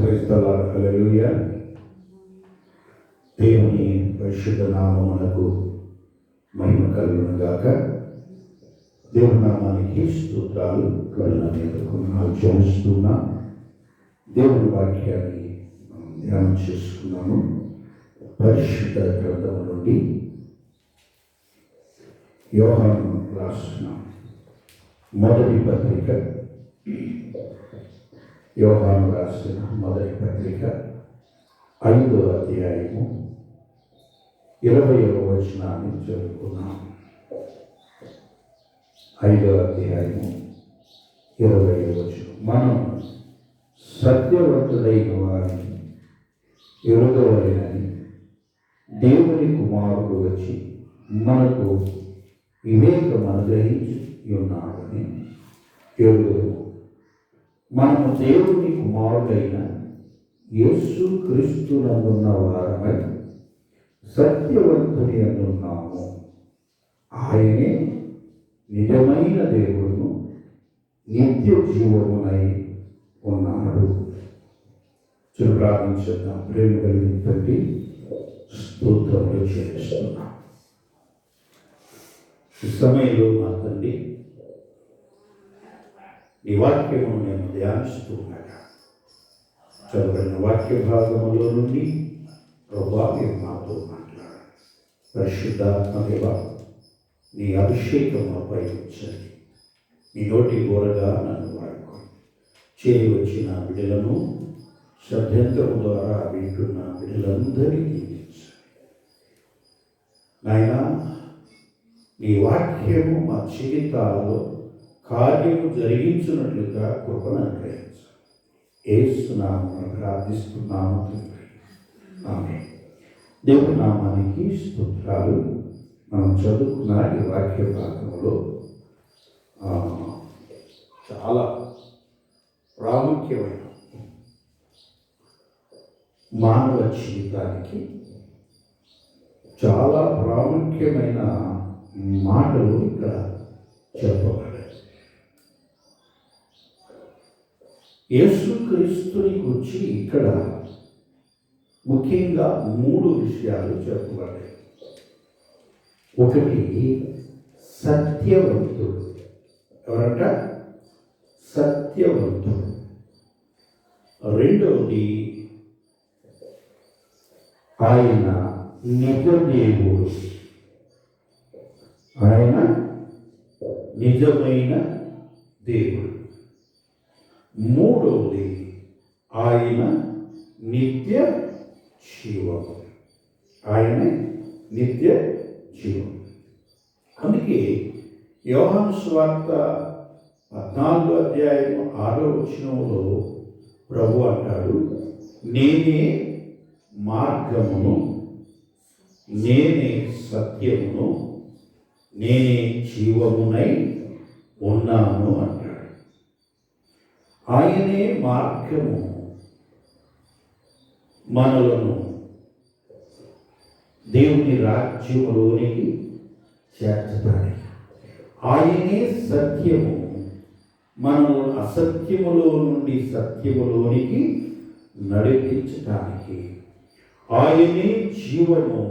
హల్లెలూయా. దేవుని పరిశుద్ధ నామమునకు మహిమ కలుగును గాక. దేవుని నామానికి స్తోత్రాలు. చేస్తున్నా దేవుని వాక్యాన్ని ధ్యానం చేసుకున్నాము. పరిశుద్ధ గ్రంథము నుండి యోహాను రాసిన మొదటి పత్రిక, యోహాను రాసిన మొదటి పత్రిక 5వ అధ్యాయము 20వ వచనాన్ని చదువుకున్నాం. 5వ అధ్యాయము 20వ వచనం. మనం సత్యవంతుడైన వారిని ఎరుగవలెనని దేవుని కుమారుడు వచ్చి మనకు వివేకం అనుగ్రహించి ఉన్నాడని ఎరుగము. మనము దేవుని కుమారుడైన యేసు క్రీస్తునందున్న వారమై సత్యవంతుని అందున్నాము. ఆయనే నిజమైన దేవుడును నిత్య జీవమునై ఉన్నాడు. ప్రార్థించేద్దాం. ప్రేమ కలిగిన తండ్రి, స్తోత్రములు చెల్లిస్తున్నాం. ఈ సమయంలో మా తండ్రి, ఈ వాక్యమును మేము ధ్యానిస్తూ ఉండగా చదవబడిన వాక్య భాగములో నుండి ప్రభువా మీరు మాతో మాట్లాడాలి. పరిశుద్ధాత్మ దేవా, నీ అభిషేకం మాపై ఉంచండి. నీ నోటి గోరగా నన్ను వాడుకోండి. చేరి వచ్చిన బిడ్డలను శబ్దంతము ద్వారా వింటున్న బిడ్డలందరికీ దీవించండి. నాయనా, నీ వాక్యము మా జీవితాలలో కార్యము జరిగించినట్లుగా కృపను అనుగ్రహించండి. యేసు నామమున ప్రార్థిస్తున్నాము తండ్రి, ఆమేన్. దేవుని నామానికి స్తోత్రాలు. మనం చదువుకున్న ఈ వాక్య భాగంలో చాలా ప్రాముఖ్యమైన మానవ జీవితానికి చాలా ప్రాముఖ్యమైన మాటలు ఇక్కడ చెప్పబడ్డాయి. యేసుక్రీస్తుని గురించి ఇక్కడ ముఖ్యంగా 3 విషయాలు చెప్పబడ్డాయి. ఒకటి, సత్యవంతుడు. ఎవరంట? సత్యవంతుడు. రెండవది, ఆయన నిజ దేవుడు. ఆయన నిజమైన దేవుడు. మూడవది, ఆయన నిత్య జీవం. ఆయన నిత్య జీవం. అందుకే యోహాను సువార్త 14వ అధ్యాయం 6వ వచనంలో ప్రభు అంటాడు, నేనే మార్గమును, నేనే సత్యమును, నేనే జీవమునై ఉన్నాను అంటాడు. ఆయనే మార్గము, మనలను దేవుని రాజ్యములోనికి చేర్చడానికి. ఆయనే సత్యము, మనము అసత్యములో నుండి సత్యములోనికి నడిపించడానికి. ఆయనే జీవము,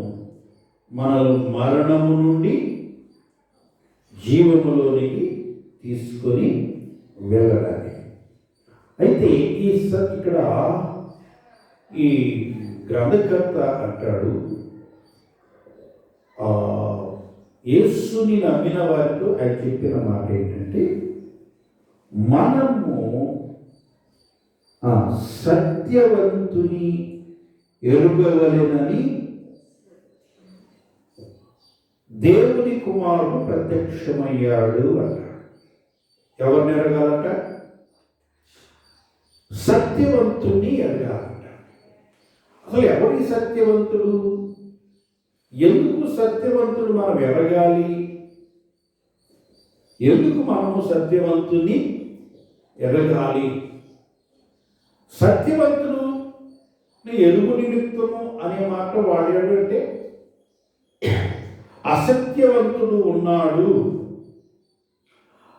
మనల్ని మరణము నుండి జీవములోనికి తీసుకొని వెళ్ళడానికి. అయితే ఇక్కడ ఈ గ్రంథకర్త అంటాడు, యేసుని నమ్మిన వారితో ఆయన చెప్పిన మాట ఏంటంటే, మనము సత్యవంతుని ఎరుగవలెనని దేవుని కుమారుడు ప్రత్యక్షమయ్యాడు అంటాడు. ఎవరిని ఎరగాలంట? సత్యవంతుని ఎరగాలంట. అసలు ఎవరి సత్యవంతుడు? ఎందుకు సత్యవంతుడు మనం ఎరగాలి? ఎందుకు మనము సత్యవంతుని ఎరగాలి? సత్యవంతుడు ఎరుగు నిమిత్తము అనే మాట వాడాడు అంటే, అసత్యవంతుడు ఉన్నాడు,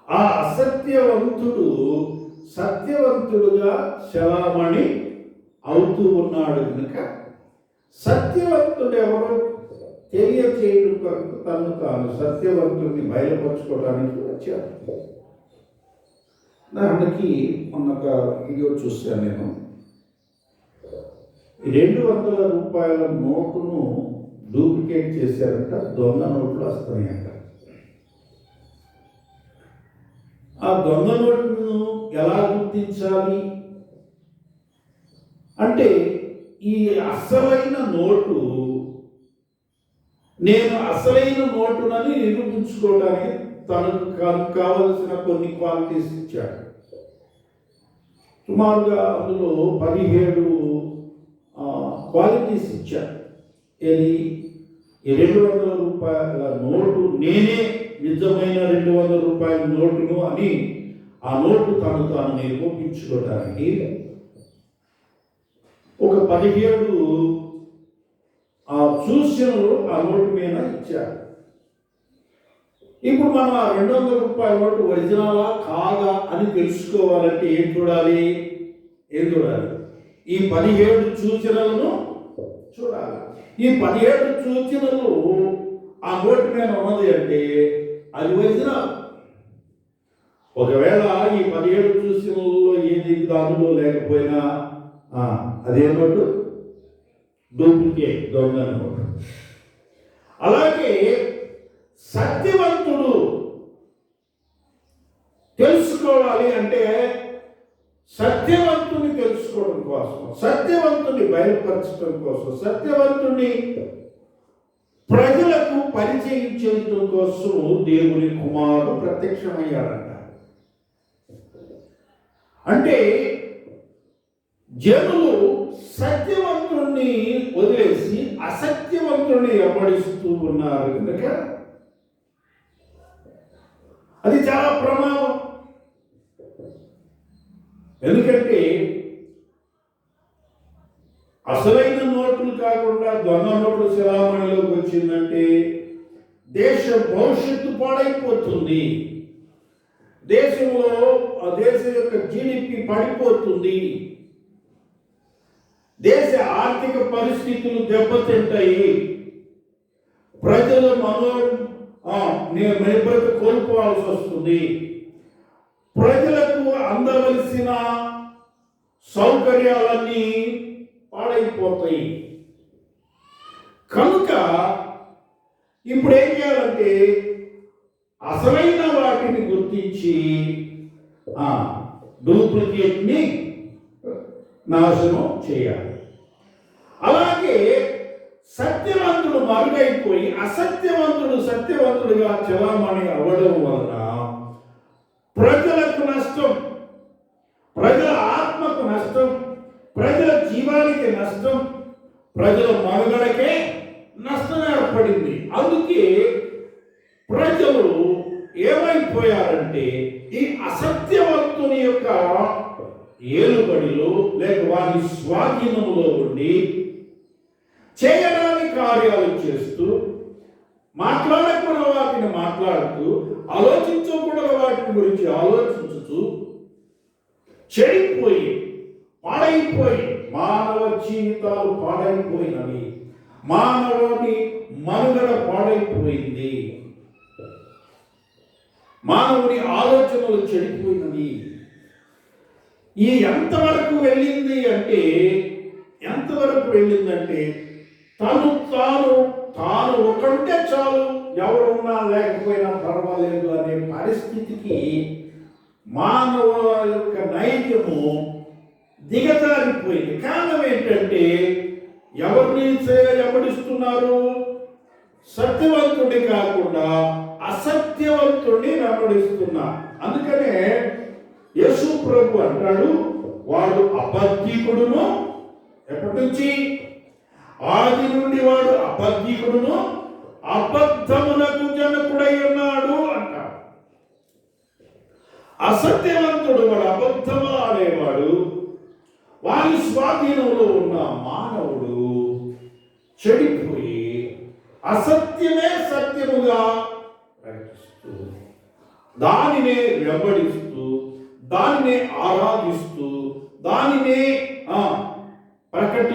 ఆ అసత్యవంతుడు సత్యవంతుడుగా చలామణి అవుతూ ఉన్నాడు కనుక సత్యవంతుడు ఎవరో తెలియచేయడం కొరకు తాను సత్యవంతుడిని బయలుపరచుకోవడానికి వచ్చాడు. దానికి మొన్న ఒక వీడియో చూశాను నేను. 200 రూపాయల నోటును డూప్లికేట్ చేశారంట, దొంగ నోట్లు వస్తున్నాయంట. ఆ దొంగ నోటును ఎలా గుర్తించాలి అంటే, ఈ అసలైన నోటు నేను అసలైన నోటునని నిరూపించుకోవడానికి తనకు కావలసిన కొన్ని క్వాలిటీస్ ఇచ్చాడు. సుమారుగా అందులో 17 క్వాలిటీస్ ఇచ్చాడు. ఏది? 200 రూపాయల నోటు నేనే నిజమైన 200 రూపాయల నోటును అని ఆ నోటు తాను నిరూపించుకోవడానికి ఒక 17 సూచనలు ఆ నోటు మీద ఇచ్చారు. ఇప్పుడు మనం ఆ 200 రూపాయల నోటు ఒరిజినలా కాదా అని తెలుసుకోవాలంటే ఏం చూడాలి? ఈ 17 సూచనలను చూడాలి. ఈ 17 సూచనలు ఆ నోటు మీద ఉన్నది అంటే అది ఒరిజినల్. ఒకవేళ ఈ 17 సూచనలలో ఏది దానిలో లేకపోయినా అదే నోటు డూప్లికేట్, దొంగ నోటు. అలాగే సత్యవంతుడు తెలుసుకోవాలి అంటే సత్యవంతుని తెలుసుకోవడం కోసం, సత్యవంతుని బయలుపరచడం కోసం, సత్యవంతుని ప్రజలకు పరిచయం చేయడం కోసం దేవుని కుమారుడు ప్రత్యక్షమయ్యాడంట. అంటే జనులు సత్యవంతుణ్ణి వదిలేసి అసత్యవంతుణ్ణి వెంబడిస్తూ ఉన్నారు కనుక అది చాలా ప్రమాదం. ఎందుకంటే అసలైన నోట్లు కాకుండా దొంగ నోట్లు చలామణిలోకి వచ్చిందంటే దేశ భవిష్యత్తు పాడైపోతుంది. దేశంలో దేశం యొక్క జీడిపి పడిపోతుంది. దేశ ఆర్థిక పరిస్థితులు దెబ్బతింటాయి. ప్రజలు నిబ్రత కోల్పోవాల్సి వస్తుంది. ప్రజలకు అందవలసిన సౌకర్యాలన్నీ పాడైపోతాయి. కనుక ఇప్పుడు ఏం చేయాలంటే అసలైన వాటిని గుర్తించి డూప్లికేట్ని నాశనం చేయాలి. అలాగే సత్యవంతుడు మరుగైపోయి అసత్యవంతుడు సత్యవంతుడిగా చలామణి అవ్వడం వలన ప్రజలకు నష్టం, ప్రజల ఆత్మకు నష్టం, ప్రజల జీవానికి నష్టం, ప్రజల మనుగడకే నష్టం ఏర్పడింది. అందుకే ప్రజలు ఏమైపోయారంటే ఈ అసత్యవంతుని యొక్క ఏలుబడిలో లేక వారి స్వాధీనంలో ఉండి చేయరాని కార్యాలు చేస్తూ, మాట్లాడకూడని వాటిని మాట్లాడుతూ, ఆలోచించకూడని వాటిని గురించి ఆలోచించుతూ చెడిపోయి పాడైపోయి మానవ జీవితాలు పాడైపోయినవి, మానవుని మనుగడ పాడైపోయింది, మానవుని ఆలోచనలు చెడిపోయినవి. ఈ ఎంతవరకు వెళ్ళిందంటే తాను ఒకటే చాలు, ఎవరున్నా లేకపోయినా పర్వాలేదు అనే పరిస్థితికి మానవ యొక్క నైజము దిగజారిపోయింది. కారణం ఏంటంటే ఎవరిని వెంబడిస్తున్నారు? సత్యవంతుడి కాకుండా అసత్యవంతుడిని వెంబడిస్తున్నారు. అందుకనే యేసు ప్రభు అంటాడు, వాడు అబద్ధికుడును, ఎప్పటి నుంచి? ఆది నుండి వాడు అబద్ధికుడును, అబద్ధమునకు జనకుడై ఉన్నాడు అంటాడు. అసత్యవంతుడు వాడు అబద్ధము ఆడేవాడు. వారి స్వాధీనంలో ఉన్న మానవుడు చెడిపోయి అసత్యమే సత్యముగా ప్రకటిస్తూ, దానినే వెంబడిస్తూ, దానినే ఆరాధిస్తూ, దానినే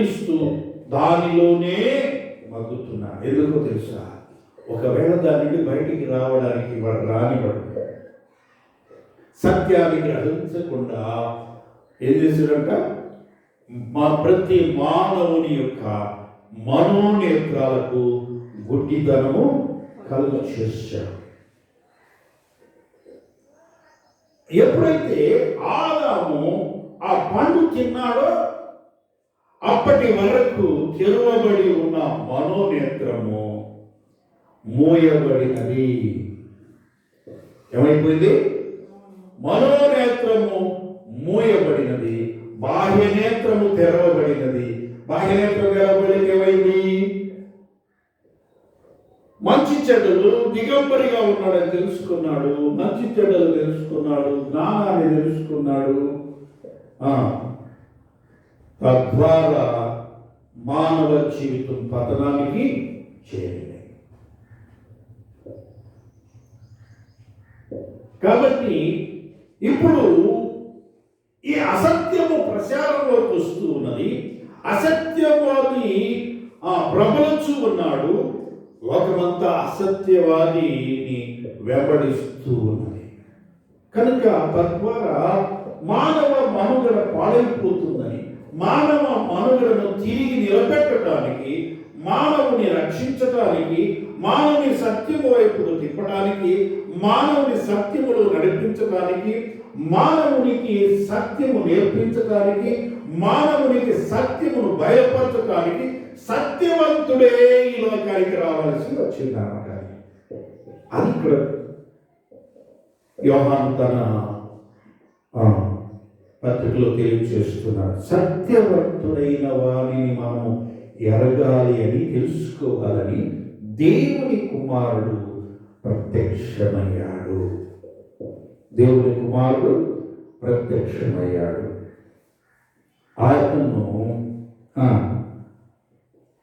వెంబడిస్తూ దానిలోనే మగ్గుతున్నాడు. ఎందుకో తెలుసా? ఒకవేళ దాని నుండి బయటికి రావడానికి వాడు రానివాడు సత్యాన్ని గ్రహించకుండా ఏం చేశాడంట? ప్రతి మానవుని యొక్క మనోనేత్రాలకు గుడ్డితనము కలుగ చేశాడు. ఎప్పుడైతే ఆదాము ఆ పండు తిన్నాడో అప్పటి వరకు తెరవబడి ఉన్న మనోనేత్రము మూయబడినది. ఏమైపోయింది? మనోనేత్రము మూయబడినది, బాహ్య నేత్రము తెరవబడినది. బాహ్య నేత్రం తెరవబడి ఏమైంది? మంచి చెడ్డలు దిగంబరిగా ఉన్నాడని తెలుసుకున్నాడు, మంచి చెడ్డలు తెలుసుకున్నాడు, జ్ఞానాన్ని తెలుసుకున్నాడు. తద్వారా మానవ జీవితం పతనానికి చేరింది. కాబట్టి ఇప్పుడు ఈ అసత్యము ప్రచారంలోకి వస్తూ ఉన్నది. అసత్యవాది ప్రబలుచూ ఉన్నాడు. లోకమంతా అసత్యవాదిని వెంబడిస్తూ ఉన్నది. కనుక తద్వారా మానవ మనుగడ పాడైపోతుందని, మానవ మనుగడను తిరిగి నిలబెట్టడానికి, మానవుని రక్షించడానికి, మానవుని సత్యము వైపుకు తిప్పడానికి, మానవుని సత్యములు నడిపించడానికి, మానవునికి సత్యము నేర్పించడానికి, మానవునికి సత్యమును బయలుపరచడానికి సత్యవంతుడే ఈ లోకానికి రావాల్సి వచ్చిందన్నమాట. అది ఇక్కడ యోహాను తన పత్రికలో తెలియజేస్తున్నాడు. సత్యవంతుడైన వారిని మనము ఎరగాలి అని, తెలుసుకోవాలని దేవుని కుమారుడు ప్రత్యక్షమయ్యాడు. దేవుని కుమారుడు ప్రత్యక్షమయ్యాడు. ఆయనను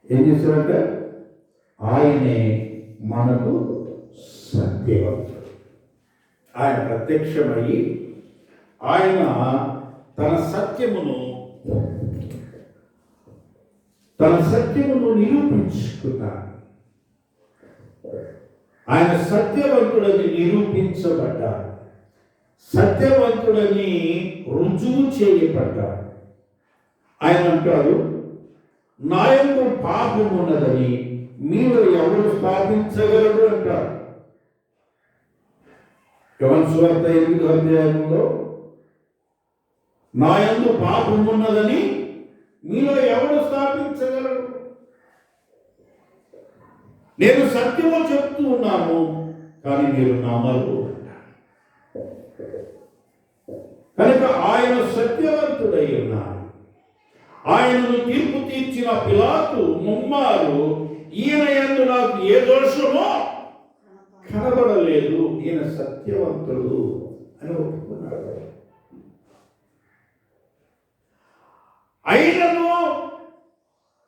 ఏం చేశాడంటే ఆయనే మనకు సత్యవంతుడు. ఆయన ప్రత్యక్షమయ్యి ఆయన తన సత్యమును నిరూపించుకున్నాడు. ఆయన సత్యవంతుడని నిరూపించబడ్డాడు, సత్యవంతుడని రుజువు చేయబడ్డాడు. ఆయన అంటాడు, నా యందు పాపం ఉన్నదని మీలో ఎవరు స్థాపించగలడు అంటారు. యోహాను సువార్త 8వ అధ్యాయంలో నా యందు పాపం ఉన్నదని మీలో ఎవరు స్థాపించగలడు? నేను సత్యము చెప్తూ ఉన్నాను, కానీ మీరు నమ్మరు. కనుక ఆయన సత్యవంతుడై ఉన్నాడు. ఆయనను తీర్పు తీర్చిన పిలాతు ముమ్మారు ఈయన యందు నాకు ఏ దోషమో కనబడలేదు, ఈయన సత్యవంతుడు అని ఒప్పుకున్నాడు. ఆయనను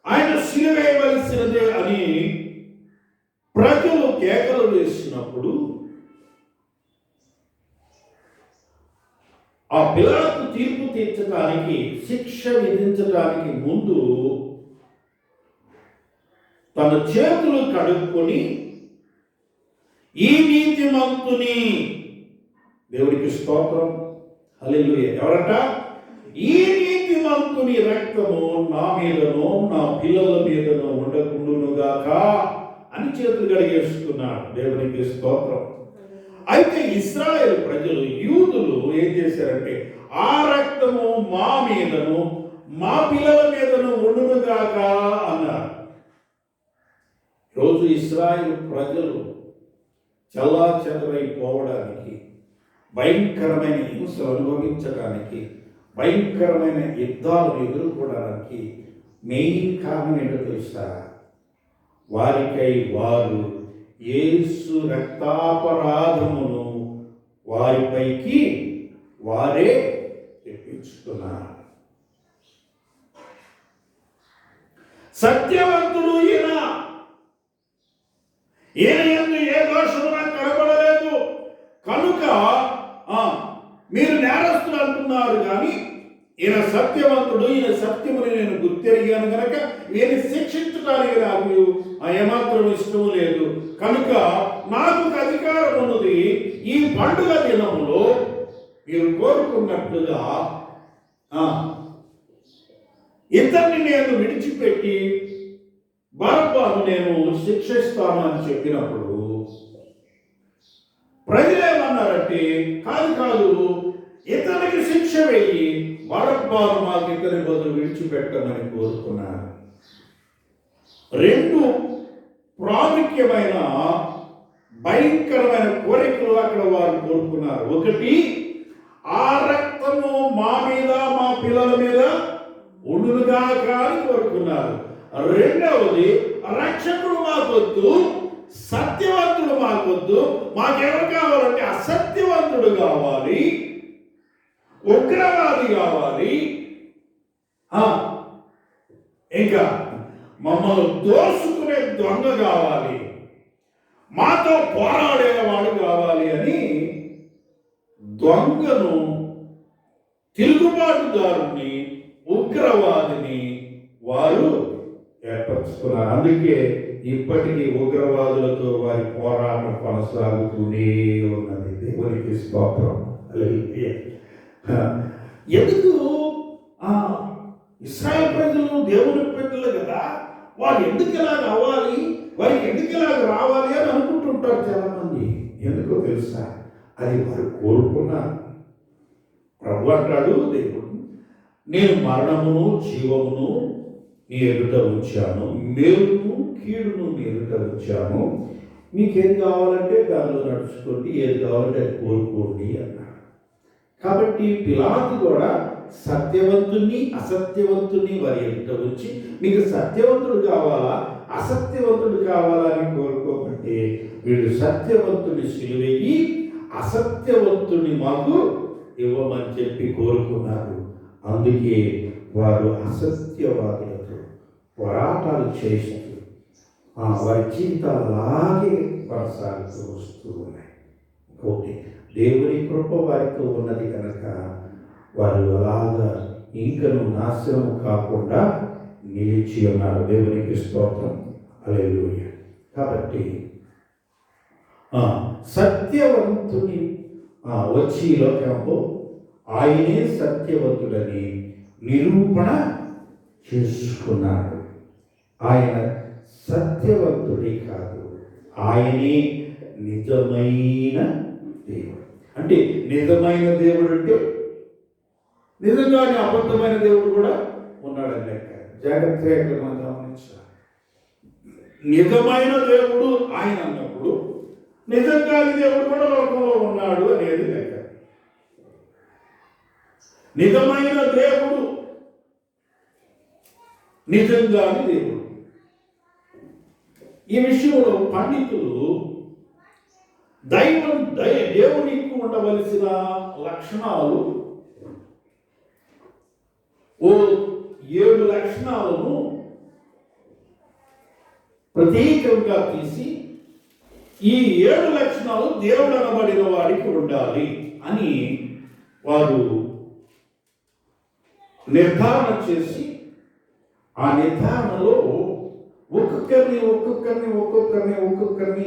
ఆయన సిలువేయవలసినదే అని ప్రజలు కేకలు వేసినప్పుడు ఆ పిలాతు తీర్పు తీర్చడానికి, శిక్ష విధించడానికి ముందు తన చేతులు కడుక్కొని ఈ నీతిమంతుని, దేవుడికి స్తోత్రం, హల్లెలూయా, ఎవరట? ఈ నీతిమంతుని రక్తము నా మీదనో నా పిల్లల మీదనో ఉండకుండునుగాక అని చేతులు కడిగేసుకున్నాడు. దేవునికి స్తోత్రం. అయితే ఇశ్రాయేలు ప్రజలు, యూదులు ఏం చేశారంటే ఆ రక్తము మా మీదను మా పిల్లల మీదను ఉండునుగాక అన్నారు. రోజు ఇశ్రాయేలు ప్రజలు చెల్లాచెదరైపోవడానికి, భయంకరమైన హింసలు అనుభవించడానికి, భయంకరమైన యుద్ధాలు ఎదుర్కోవడానికి మెయిన్ కారణం ఏంటో తెలుసా? వారికై వారు యేసు రక్తాపరాధమును వారిపైకి వారే తెప్పించుకున్నారు. సత్యవంతుడు ఈయన యందు ఏ దోషము నాకు కనబడలేదు, కనుక మీరు నేరస్తులు అంటున్నారు, కానీ ఈయన సత్యవంతుడు, ఈయన సత్యముని నేను గుర్తెరిగాను గనక ఈయన శిక్షించడానికి నాకు ఏమాత్రం ఇష్టం లేదు. కనుక నాకు అధికారం ఉన్నది. ఈ పండుగ దినములో మీరు కోరుకున్నట్లుగా ఇతన్ని నేను విడిచిపెట్టి బరబ్బను నేను శిక్షిస్తాను అని చెప్పినప్పుడు ప్రజలేమన్నారంటే, కాదు, ఇతనికి శిక్ష వేయి, బరబ్బను మాకు ఇతని బదులు విడిచిపెట్టమని కోరుకున్నారు. రెండు ప్రాముఖ్యమైన భయంకరమైన కోరికలు అక్కడ వారు కోరుకున్నారు. ఒకటి, ఆ రక్తము మా మీద మా పిల్లల మీద ఉండునుగా అని కోరుకున్నారు. రెండవది, రక్షకుడు మాకొద్దు, సత్యవంతుడు మాకొద్దు, మాకెవరు కావాలంటే అసత్యవంతుడు కావాలి, ఉగ్రవాది కావాలి, ఇంకా మమ్మల్ని దోసుకునే దొంగ కావాలి, మాతో పోరాడేవాడు కావాలి అని దొంగను, తిరుగుబాటుదారుని, ఉగ్రవాదిని వారు ఏర్పరచుకున్నారు. అందుకే ఇప్పటికీ ఉగ్రవాదులతో వారి పోరాటం కొనసాగుతూనే ఉన్నది. దేవునికి స్తోత్రం. ఎందుకు ఇశ్రాయేలు ప్రజలు దేవుని బిడ్డలు కదా, వారు ఎందుకు ఇలా రావాలి, వారికి ఎందుకు ఇలా రావాలి అని అనుకుంటుంటారు చాలా మంది. ఎందుకో తెలుసా? అది వారు కోరుకున్నారు. ప్రభు అంటాడు, దేవుడు, నేను మరణమును జీవమును నీ ఎదుట ఉంచాను, మేలును కీడును నీ ఎదుట ఉంచాను, మీకేం కావాలంటే దానిలో నడుచుకోండి, ఏది కావాలంటే అది కోరుకోండి అన్నాడు. కాబట్టి పిలాతు కూడా సత్యవంతుని అసత్యవంతుని వారి ఎదుట ఉంచి, మీకు సత్యవంతుడు కావాలా అసత్యవంతుడు కావాలా అని కోరుకోకంటే, వీళ్ళు సత్యవంతుని సిలువేయి అసత్యవంతుని మాకు ఇవ్వమని చెప్పి కోరుకున్నారు. అందుకే వారు అసత్యవాదులతో పోరాటాలు చేస్తూ వారి జీవితాలు అలాగే కొనసాగుతూ వస్తూ ఉన్నాయి. ఓకే, దేవుని కృప వారితో ఉన్నది కనుక వారు అలాగా ఇంకను నాశనం కాకుండా నిలిచి ఉన్నారు. దేవునికి స్తోత్రం. హల్లెలూయా. కాబట్టి సత్యవంతుని వచ్చి లోకంలో ఆయనే సత్యవంతుడని నిరూపణ చేసుకున్నాడు. ఆయన సత్యవంతుడే కాదు, ఆయనే నిజమైన దేవుడు. అంటే నిజమైన దేవుడు అంటే నిజంగానే అబద్ధమైన దేవుడు కూడా ఉన్నాడని లెక్క. జాగ్రత్తగా మనం గమనించాలి. నిజమైన దేవుడు ఆయన అన్నప్పుడు నిజంగాని దేవుడు కూడా లోకంలో ఉన్నాడు అనేది లెక్క. నిజమైన దేవుడు నిజంగాని దేవుడు. ఈ విషయంలో పండితులు దేవునికి ఉండవలసిన లక్షణాలు 7 లక్షణాలను ప్రత్యేకంగా తీసి, ఈ 7 లక్షణాలు దేవుడు అనబడిన వాడికి ఉండాలి అని వారు నిర్ధారణ చేసి, ఆ నిర్ధారణలో ఒక్కొక్కరిని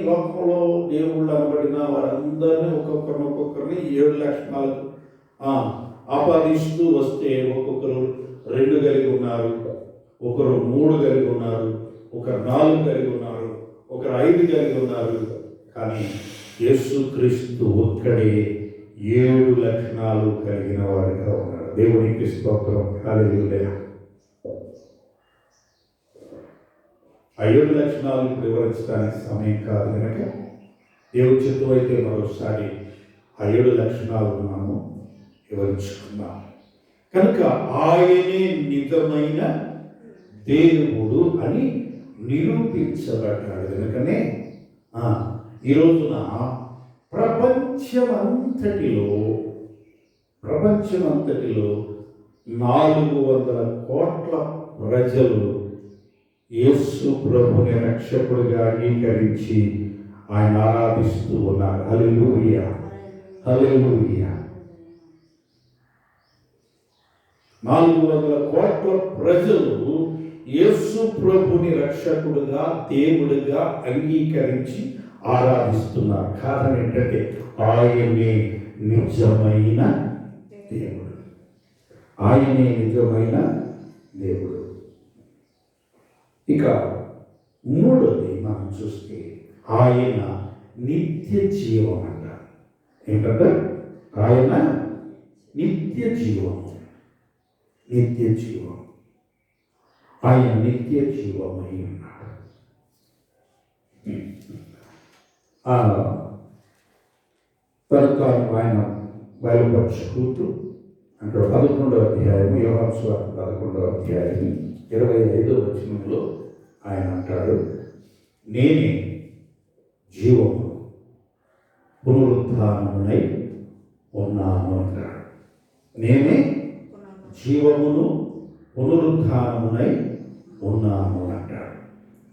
లోకంలో దేవుళ్ళు అనబడిన వారందరినీ ఒక్కొక్కరిని 7 లక్షణాలు ఆపాదిస్తూ వస్తే, ఒక్కొక్కరు 2 కలిగి ఉన్నారు, ఒకరు 3 కలిగి ఉన్నారు, ఒకరు 4 కలిగి ఉన్నారు, ఒకరు 5 కలిగి ఉన్నారు. కానీ యేసుక్రీస్తు ఒక్కడే 7 లక్షణాలు కలిగిన వాడిగా ఉన్నాడు. దేవునికి స్తోత్రం. హల్లెలూయా. ఆ 7 లక్షణాలు వివరించడానికి సమయం కాదు కనుక దేవుడి చిత్తం అయితే మరోసారి ఆ 7 లక్షణాలను మనము వివరించుకుందాం. కనుక ఆయనే నిజమైన దేవుడు అని నిరూపించబడ్డాడు. కనుకనే ఈ రోజున ప్రపంచమంతటిలో 400 కోట్ల ప్రజలు యేసు ప్రభుని రక్షకుడిగా అంగీకరించి ఆయన ఆరాధిస్తూ ఉన్నారు. హల్లెలూయా, హల్లెలూయా. 400 కోట్ల ప్రజలు యేసు ప్రభుని రక్షకుడుగా దేవుడిగా అంగీకరించి ఆరాధిస్తున్నారు. కారణం ఏంటంటే ఆయనే నిజమైన దేవుడు. ఆయనే నిజమైన దేవుడు. ఇక మూడోది మనం చూస్తే ఆయన నిత్య జీవం అంటారు. ఏంటంటే ఆయన నిత్య జీవం. నిత్య జీవం. ఆయన నిత్య జీవమై ఉన్నాడు. తను ఆయన బయలుపరుచుకుంటూ అంటే 11వ అధ్యాయము, యోహాను సువార్త 11వ అధ్యాయము 25వ వచనంలో ఆయన అంటాడు, నేనే జీవము పునరుత్థానమునై ఉన్నాను అంటాడు. నేనే జీవమును పునరుత్థానమునై ఉన్నాను అంటాడు.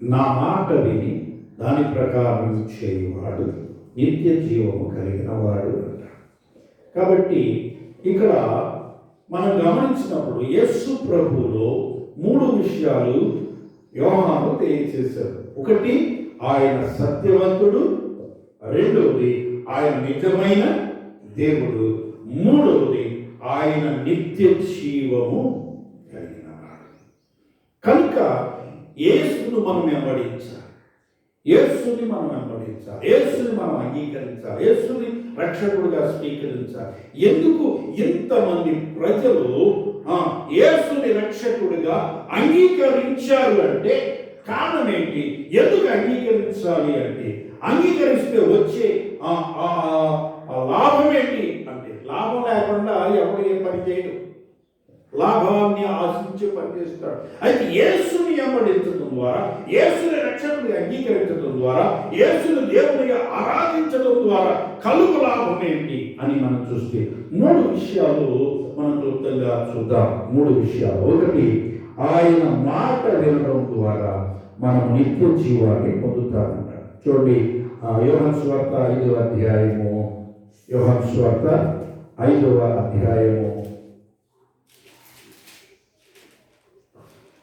నా మాట విని దాని ప్రకారం చేయువాడు నిత్య జీవము కలిగిన వాడు అంటాడు. కాబట్టి ఇక్కడ మనం గమనించినప్పుడు యేసు ప్రభువులో 3 విషయాలు యోహాను తెలియజేశారు. ఒకటి, ఆయన సత్యవంతుడు. రెండవది, ఆయన నిజమైన దేవుడు. మూడవది, ఆయన నిత్య జీవము కలిగిన వాడు. కనుక యేసును మనం వెంబడించాలి. యేసుని మనం వెంబడించాలి. యేసుని మనం అంగీకరించాలి. యేసుని రక్షకుడుగా స్వీకరించాలి. ఎందుకు ఇంతమంది ప్రజలు యేసుని రక్షకుడిగా అంగీకరించారు అంటే కారణం ఏంటి? ఎందుకు అంగీకరించాలి అంటే అంగీకరిస్తే వచ్చే లాభం ఏంటి అంటే లాభం లేకుండా ఎవరు ఏ పని చేయడు. లాభాన్ని ఆశించి పనిచేస్తాడు. అయితే యేసుని వెంబడించడం ద్వారా, యేసుని రక్షకుడిగా అంగీకరించడం ద్వారా, యేసుని దేవునిగా ఆరాధించడం ద్వారా కలుగు లాభం ఏంటి అని మనం చూస్తే 3 విషయాలు మనం క్లుప్తంగా చూద్దాం. 3 విషయాలు. ఒకటి, ఆయన మాట వినడం ద్వారా మనం నిత్య జీవాన్ని పొందుతామంట. చూడండి, యోహాను సువార్త 5వ అధ్యాయము, యోహాను సువార్త 5వ అధ్యాయము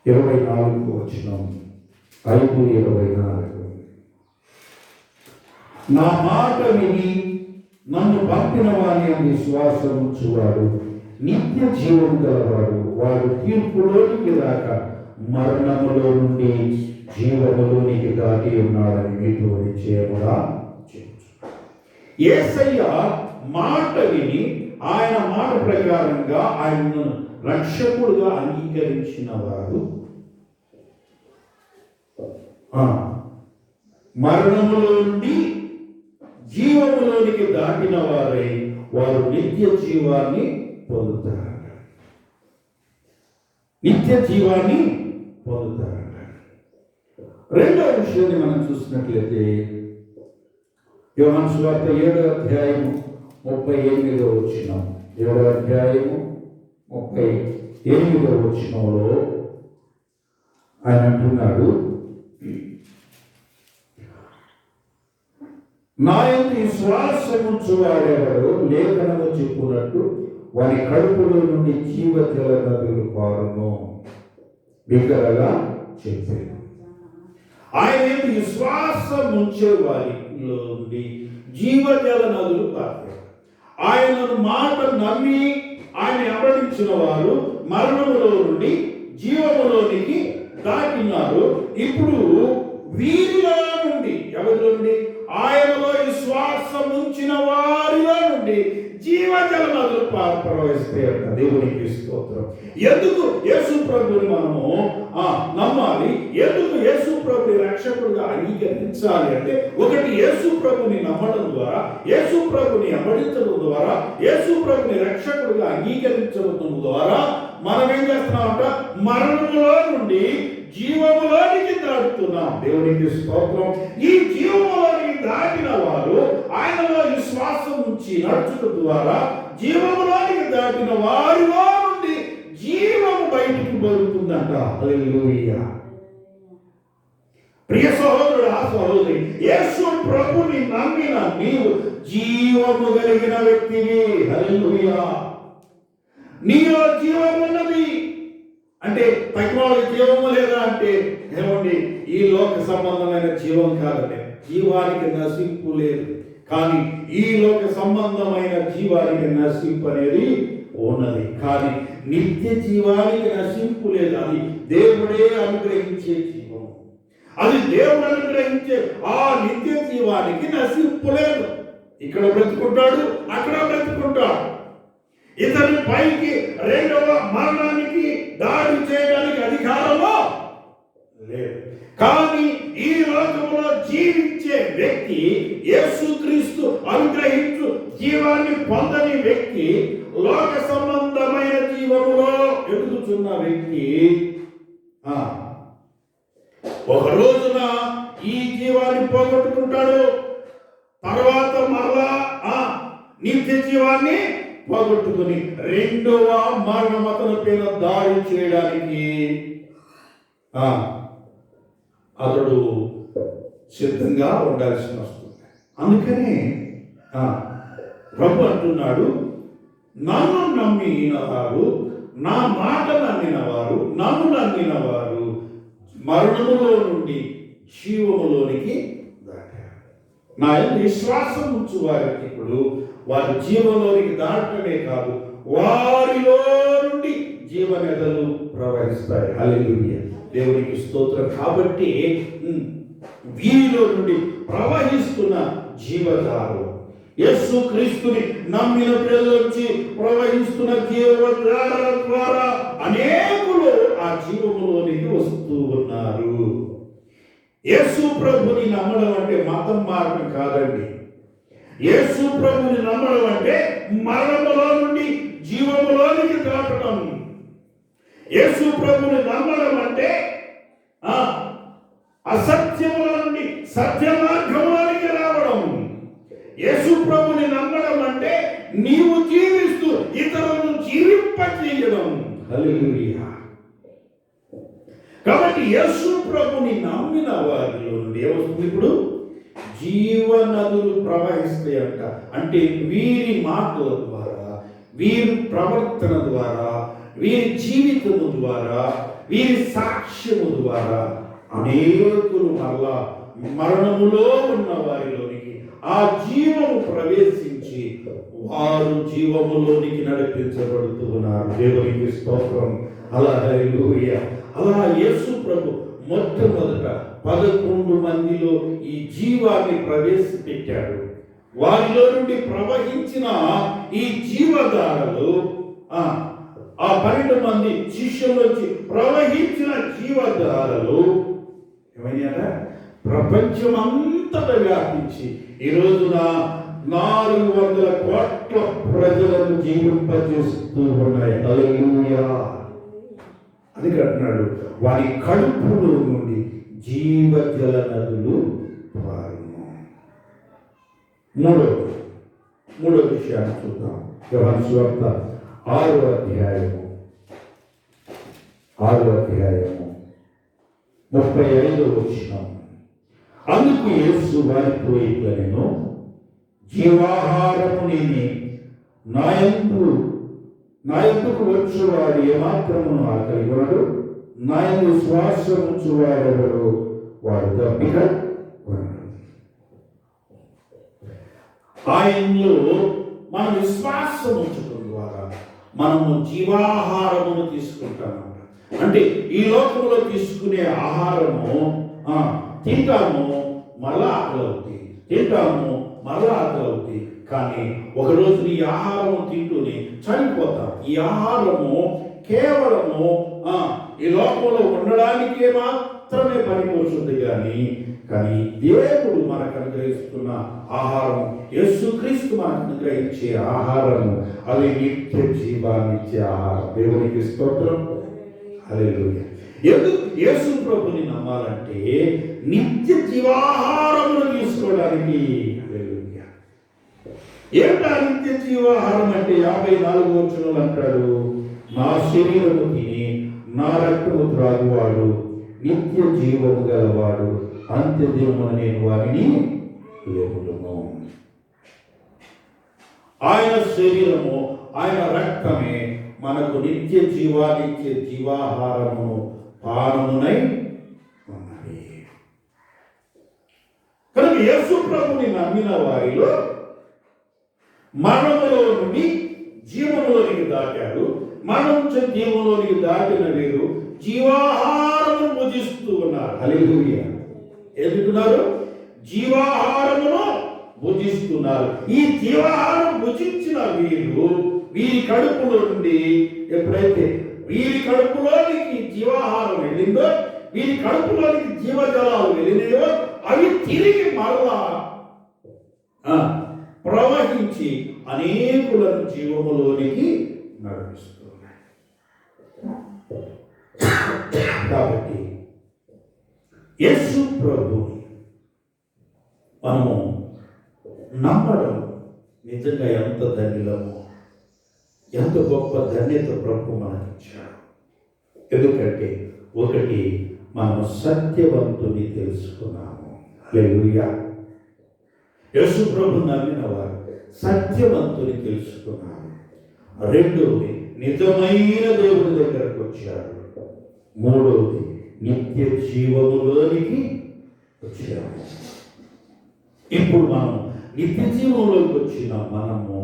24వ వచనం. 5:24. నా మాట విని నన్ను పంపిన వాని అని విశ్వాసం ఉంచువాడు నిత్య జీవం గలవాడు. వాడు తీర్పులోనికి రాక మరణములో నుండి జీవములోనికి దాటి ఉన్నాడని మీతో నిశ్చయముగా చెబుతున్నాను. యేసయ్య మాట విని ఆయన మాట ప్రకారంగా ఆయనను రక్షకుడుగా అంగీకరించిన వారు మరణములో నుండి జీవములోనికి దాటిన వారై వారు నిత్య జీవాన్ని పొందుతారట. నిత్య జీవాన్ని పొందుతారట. రెండవ విషయాన్ని మనం చూసినట్లయితే యోహాను సువార్త 7వ అధ్యాయము 38వ వచనం. 7వ అధ్యాయము 38వ వచనంలో ఆయన అంటున్నాడు, నా యందు విశ్వాసముంచువాడెవడో లేఖనము చెప్పునట్టు వారి కడుపులో నుండి జీవజల నదులు పారును బిగ్గరగా చెప్పాను. ఆయన యందు విశ్వాసముంచే వారిలో నుండి జీవజల నదులు పారుతాయి. ఆయనను మాట నమ్మి ఆయన వెంబడించిన వారు మరణములో నుండి జీవములోనికి దాటినారు. ఇప్పుడు వీరిలో నుండి, ఎవరిలో నుండి? ఆయనలో విశ్వాసం ఉంచిన వారిలో నుండి జీవజల నదులు ప్రవహిస్తాయి అంట. దేవునికి స్తోత్రం. ఎందుకు యేసు ప్రభుని మనము నమ్మాలి? ఎందుకు యేసు ప్రభుని రక్షకుడిగా అంగీకరించాలి అంటే, ఒకటి, యేసు ప్రభుని నమ్మడం ద్వారా, యేసు ప్రభుని వెంబడించడం ద్వారా, యేసు ప్రభుని రక్షకుడిగా అంగీకరించడం ద్వారా మనం ఏం చేస్తున్నామంట? మరణములో నుండి జీవములోనికి దాటుతున్నాం. దేవునికి స్తోత్రం. ఈ జీవములోనికి దాటిన వారు ఆయనలో విశ్వాసం ఉంచి నడుచుట ద్వారా జీవములోనికి దాటిన వారిలో నుండి జీవము బయటికి బలుతుందంట. హల్లెలూయా. ప్రియ సహోదరుడు, సహోదరి, యేసు ప్రభుని నమ్మిన నీవు జీవము కలిగిన వ్యక్తివి. హల్లెలూయా. నీలో జీవం ఉన్నది అంటే తగ్గిన జీవము లేదా అంటే ఏమండి ఈ లోక సంబంధమైన జీవం కాదండి. జీవానికి నశింపు లేదు, కానీ ఈ లోక సంబంధమైన జీవానికి నశింపు అనేది ఉన్నది. కానీ నిత్య జీవానికి నశింపు లేదు. అది దేవుడే అనుగ్రహించే జీవం. అది దేవుడు అనుగ్రహించే ఆ నిత్య జీవానికి నశింపు లేదు. ఇక్కడ బ్రతుకుంటాడు, అక్కడ బ్రతుకుంటాడు. ఇతని పైకి రెండవ మరణానికి దాడి చేయడానికి అధికారము లేదు. కానీ ఈ లోకంలో జీవించే వ్యక్తి, యేసుక్రీస్తు అనుగ్రహించు జీవాన్ని పొందని వ్యక్తి, లోక సంబంధమైన జీవములో ఎదుగుతున్న వ్యక్తి ఒక రోజున ఈ జీవాన్ని పోగొట్టుకుంటాడు. తర్వాత మరలా నిత్య జీవాన్ని పోగొట్టుకుని రెండవ మరణమతల పైన దాడి చేయడానికి అతడు సిద్ధంగా ఉండాల్సి వస్తుంది. అందుకనే ప్రభు అంటున్నాడు, నన్ను నమ్మిన వారు, నా మాట నమ్మిన వారు, నన్ను నమ్మిన వారు మరణములో నుండి జీవములోనికి దాటారు. నా విశ్వాసం ఉంచు వారికి ఇప్పుడు వారి జీవంలోనికి దాటమే కాదు, వారిలో నుండి జీవనదులు ప్రవహిస్తాయి. హల్లెలూయా, దేవునికి స్తోత్రం. కాబట్టి వీరిలో నుండి ప్రవహిస్తున్న జీవధార, యేసుక్రీస్తుని నమ్మిన ప్రజలొచ్చి ప్రవహిస్తున్న జీవధార ద్వారా అనేకులు ఆ జీవములోనికి వస్తూ ఉన్నారు. యేసు ప్రభుని నమ్మడం అంటే మతం మార్గం కాదండి. యేసు ప్రభుని నమ్మడం అంటే మరణములో నుండి జీవములోనికి దాటడం. యేసు ప్రభుని నమ్మడం అంటే అసత్యముల నుండి సత్య మార్గంలోనికి రావడం. యేసు ప్రభుని నమ్మడం అంటే నీవు జీవిస్తూ ఇతరులను జీవింపజేయడం. హల్లెలూయా. కాబట్టి యేసు ప్రభుని నమ్మిన వారిలో నుండి ఏమొస్తుంది? ఇప్పుడు జీవనదులు ప్రవహిస్తాయంట. అంటే వీరి మాటల ద్వారా, వీరి ప్రవర్తన ద్వారా, వీరి జీవితము ద్వారా, వీరి సాక్ష్యము ద్వారా అనేకులు మరలా మరణములో ఉన్న వారిలోనికి ఆ జీవము ప్రవేశించి వారు జీవములోనికి నడిపించబడుతూ ఉన్నారు. దేవునికి స్తోత్రం. అలా హల్లెలూయా. అలా యేసు ప్రభు మొట్టమొదట 11 మందిలో ఈ జీవాన్ని ప్రవేశపెట్టాడు. వారిలో నుండి ప్రవహించిన ఈ జీవధారలు ఆ 12 మంది శిష్యులొచ్చి ప్రవహించిన జీవధారలు ఏమయ్యారా? ప్రపంచమంతటా వ్యాపించి ఈ రోజున 400 కోట్ల ప్రజలను జీవింపజేస్తూ ఉన్నాయి. హల్లెలూయా. అది అంటున్నాడు, వారి కడుపులో నుండి జీవజల నదులు పారును. మూడో విషయాన్ని చూద్దాం. యోహాను సువార్త 6వ అధ్యాయము 35వ వచనం. అందుకు యేసు వారితో ఇట్లనెను, జీవాహారము నేనే, నా యందుకు వచ్చువాడు ఏమాత్రమును ఆకలిగొనడు, నా యందు విశ్వాసం ఉంచువాడెవడో వాడు దప్పిక కొనడు. ఆయనలో మనం విశ్వాసం ఉంచడం ద్వారా మనము జీవాహారమును తీసుకుంటామన్నమాట. అంటే ఈ లోకంలో తీసుకునే ఆహారము తింటాము, మరలా ఆకలి అవుతుంది, తింటాము, మరలా ఆకలి అవుతుంది. కానీ ఒకరోజు ఈ ఆహారము తింటూనే చనిపోతాం. ఈ ఆహారము కేవలము ఈ లోకంలో ఉండడానికే మాత్రమే పనికొస్తుంది. కానీ దేవుడు మనకు అనుగ్రహిస్తున్న ఆహారం, యేసుక్రీస్తు మనకు అనుగ్రహించే ఆహారము, అది నిత్య జీవాన్ని ఇచ్చే ఆహారం. దేవునికి స్తోత్రం. హల్లెలూయా. ఎందుకు యేసు ప్రభుని నమ్మాలంటే నిత్య జీవాహారమును తీసుకోవడానికి. హల్లెలూయా. ఏంటా నిత్య జీవాహారం అంటే? 54వ వచనంలో అంటాడు, నా శరీరము తిని నా రక్తము త్రాగువాడు నిత్య జీవము గలవాడు, అంత్య దినమున నేను వారిని లేపుదును. ఆయన శరీరము, ఆయన రక్తమే మనకు నిత్య జీవానిచ్చే జీవాహారమును పానమునై ఉన్నది. కనుక యేసు ప్రభుని నమ్మిన వారిలో మరణములో నుండి జీవములోనికి దాటారు. మరణం జీవంలోనికి దాటిన వీరు జీవాహారమును భుజిస్తూ ఉన్నారు. హల్లెలూయా. ఎందుకున్నారు? జీవాహారమును భుజిస్తున్నారు. ఈ జీవాహారం భుజించిన వీరి కడుపులో నుండి ఎప్పుడైతే వీరి కడుపులోనికి జీవాహారం వెళ్ళిందో, వీరి కడుపులోనికి జీవజలాలు వెళ్ళినాయో, అవి తిరిగి మరలా ప్రవహించి అనేకులను జీవములోనికి నడిపిస్తున్నాయి. కాబట్టి యేసు ప్రభుని మనము నమ్మడం నిజంగా ఎంత ధన్యులమో, ఎంత గొప్ప ధన్యత ప్రభు మనకిచ్చాడు. ఎందుకంటే ఒకటి, మనము సత్యవంతుని తెలుసుకున్నాము. హల్లెలూయా. యేసు ప్రభు నమ్మిన వారు సత్యవంతుని తెలుసుకున్నారు. రెండోది, నిజమైన దేవుని దగ్గరకు వచ్చారు. మూడోది, నిత్య జీవములోనికి వచ్చాము. ఇప్పుడు మనం నిత్య జీవంలోకి వచ్చిన మనము,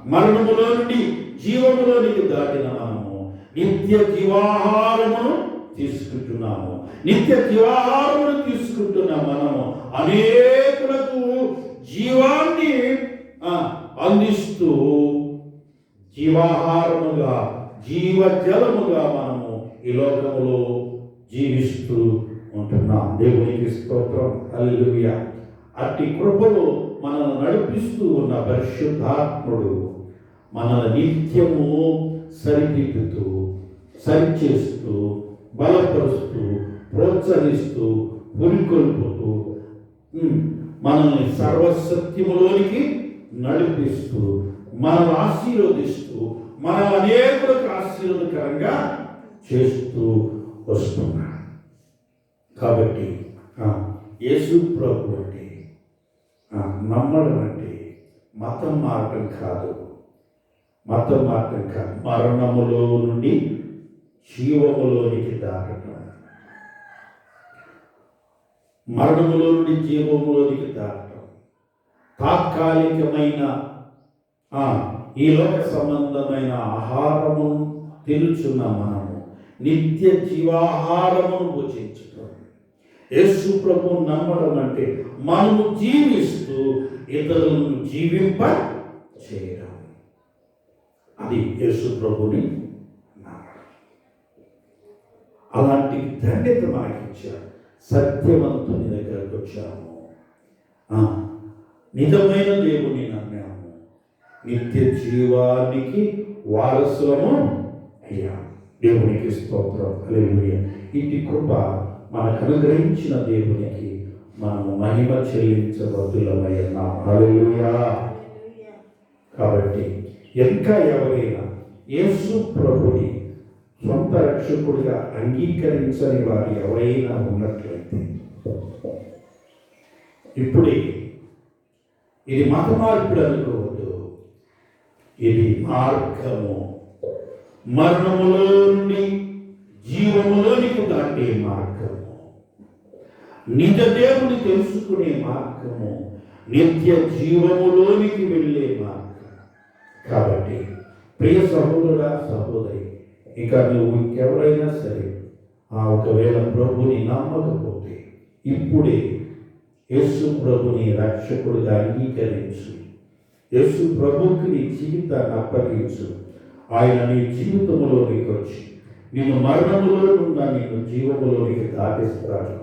మరణములో నుండి జీవములోనికి దాటిన మనము నిత్య జీవాహారమును తీసుకుంటున్నాము. నిత్య జీవాహారమును తీసుకుంటున్న మనము అనేకులకు జీవాన్ని అందిస్తూ జీవాహారముగా, జీవజలముగా మనము ఈ లోకములో జీవిస్తూ ఉంటున్నాం. దేవునికి స్తోత్రం. హల్లెలూయా. అట్టి కృపలో మనల్ని నడిపిస్తూ ఉన్న పరిశుద్ధాత్ముడు మనల్ని నిత్యము సరిదిద్దుతూ, సరిచేస్తూ, బలపరుస్తూ, ప్రోత్సహిస్తూ, పురికొల్పుతూ, మనల్ని సర్వసత్యములోనికి నడిపిస్తూ, మనల్ని ఆశీర్వదిస్తూ, మన అనేకులకు ఆశీర్వదకరంగా చేస్తూ వస్తున్నాడు. కాబట్టి యేసు ప్రభు అంటే నమ్మడం అంటే మతం మార్గం కాదు. మతం మార్గం కాదు. మరణములో నుండి జీవములోనికి దాటడం. మరణములో నుండి జీవములోనికి దాటడం. తాత్కాలికమైన ఈ లోక సంబంధమైన ఆహారము తినుచున్న మనము నిత్య జీవాహారమును భుజించడం. యేసు ప్రభు నమ్మడం అంటే మనము జీవిస్తూ ఇతరులను జీవింప చేయడం. అది యేసు ప్రభుని నమ్మడం. అలాంటి ధన్యత మనకిచ్చాడు. సత్యవంతుని దగ్గరకు వచ్చాము. నిజమైన దేవుని నమ్మాము. నిత్య జీవానికి వారసులము అయ్యాము. దేవునికి స్తోత్రం. హల్లెలూయా. ఇట్టి కృప మనకు అనుగ్రహించిన దేవునికి మనము మహిమ చెల్లించబద్దులమై ఉన్నాం. హల్లెలూయా. కాబట్టి ఇంకా ఎవరైనా యేసు ప్రభుని సొంత రక్షకుడిగా అంగీకరించని వారు ఎవరైనా ఉన్నట్లయితే ఇప్పుడే, ఇది మత మార్పుడు అనుకోవద్దు, ఇది మార్గము. మరణములో నుండి జీవములోనికి దాటే మార్గము, నిజ దేవుని తెలుసుకునే మార్గము, నిత్య జీవములోనికి వెళ్ళే మార్గం. కాబట్టి ప్రియ సహోదరుడా, సహోదరి, ఇక నువ్వు ఎవరైనా సరే ఒకవేళ ప్రభుని నమ్మకపోతే ఇప్పుడే యేసు ప్రభుని రక్షకుడిగా అంగీకరించు. యేసు ప్రభుకి నీ జీవితాన్ని అప్పగించు. ఆయన నీ జీవితంలోనికి వచ్చి నిన్ను మరణములో ఉన్న నిన్ను జీవములోనికి దాటిస్తాడు.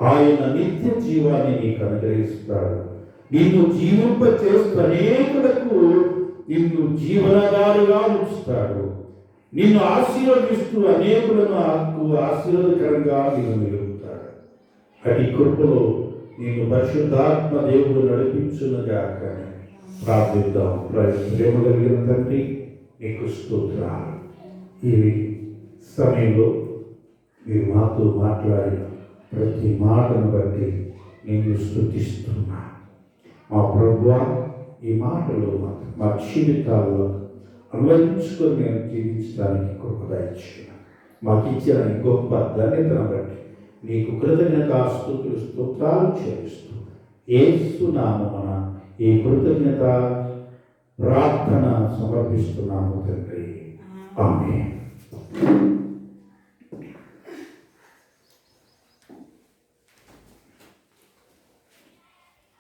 ఆయన నిత్య జీవాన్ని నీకు అనుగ్రహిస్తాడు. నిన్ను జీవింప చేస్తూ అనేకులకు నిన్ను జీవనాధారుగా ఉంచుతాడు. నిన్ను ఆశీర్వదిస్తూ అనేకులను ఆశీర్వదకరంగా నిన్ను నిలుపుతాడు. అటు కృపలో నిన్ను పరిశుద్ధాత్మ దేవుడు నడిపించునుగాక ప్రార్థిద్దాం. ప్రేమ కలిగిన తండ్రి, నీకు స్తోత్రాలు. ఈ సమయంలో మీరు మాతో మాట్లాడిన ప్రతి మాటను బట్టి నేను స్తుతిస్తున్నా. మా ప్రభువా, ఈ మాటలు మా జీవితాల్లో అన్వయించుకొని మేము జీవించడానికి కృప దయచేయండి. మాకు ఇచ్చిన ఈ గొప్ప ధన్యతను బట్టి నీకు కృతజ్ఞతాస్తుతులు స్తోత్రాలు చెల్లిస్తూ యేసు నామమున ఈ కృతజ్ఞత ప్రార్థన సమర్పిస్తున్నాము తండ్రి. ఆమేన్.